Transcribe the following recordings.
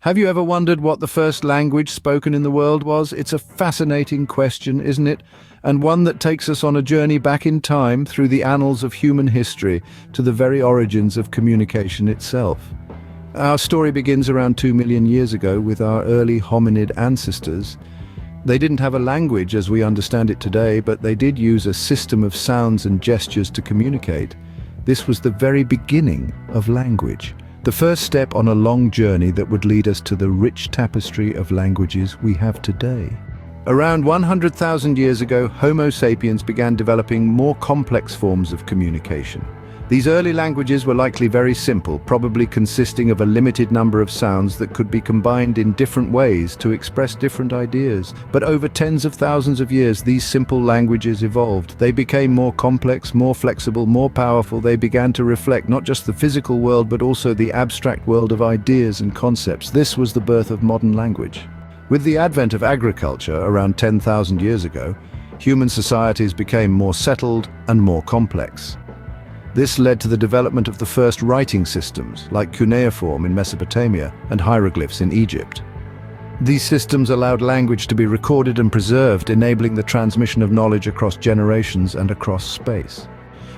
Have you ever wondered what the first language spoken in the world was? It's a fascinating question, isn't it? And one that takes us on a journey back in time through the annals of human history to the very origins of communication itself. Our story begins around 2 million years ago with our early hominid ancestors. They didn't have a language as we understand it today, but they did use a system of sounds and gestures to communicate. This was the very beginning of language. The first step on a long journey that would lead us to the rich tapestry of languages we have today. Around 100,000 years ago, Homo sapiens began developing more complex forms of communication. These early languages were likely very simple, probably consisting of a limited number of sounds that could be combined in different ways to express different ideas. But over tens of thousands of years, these simple languages evolved. They became more complex, more flexible, more powerful. They began to reflect not just the physical world, but also the abstract world of ideas and concepts. This was the birth of modern language. With the advent of agriculture around 10,000 years ago, human societies became more settled and more complex. This led to the development of the first writing systems, like cuneiform in Mesopotamia and hieroglyphs in Egypt. These systems allowed language to be recorded and preserved, enabling the transmission of knowledge across generations and across space.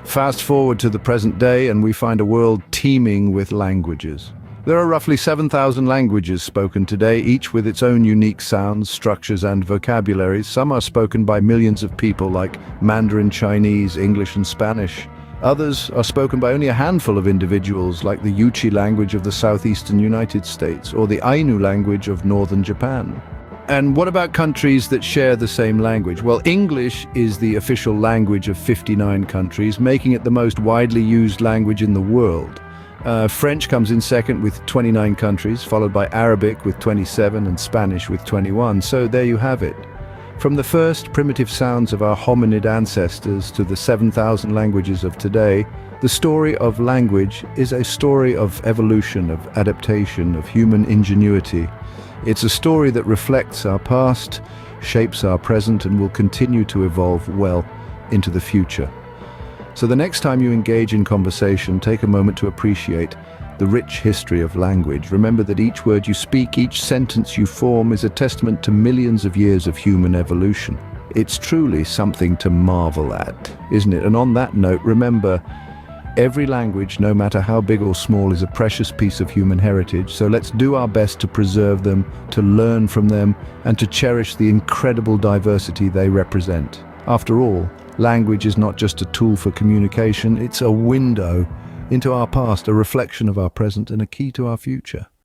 Fast forward to the present day, and we find a world teeming with languages. There are roughly 7,000 languages spoken today, each with its own unique sounds, structures, and vocabularies. Some are spoken by millions of people, like Mandarin Chinese, English, and Spanish. Others are spoken by only a handful of individuals, like the Yuchi language of the southeastern United States or the Ainu language of northern Japan. And what about countries that share the same language? Well, English is the official language of 59 countries, making it the most widely used language in the world. French comes in second with 29 countries, followed by Arabic with 27 and Spanish with 21. So there you have it. From the first primitive sounds of our hominid ancestors to the 7,000 languages of today, the story of language is a story of evolution, of adaptation, of human ingenuity. It's a story that reflects our past, shapes our present, and will continue to evolve well into the future. So the next time you engage in conversation, take a moment to appreciate the rich history of language. Remember that each word you speak, each sentence you form is a testament to millions of years of human evolution. It's truly something to marvel at, isn't it? And on that note, remember, every language, no matter how big or small, is a precious piece of human heritage. So let's do our best to preserve them, to learn from them, and to cherish the incredible diversity they represent. After all, language is not just a tool for communication, it's a window into our past, a reflection of our present, and a key to our future.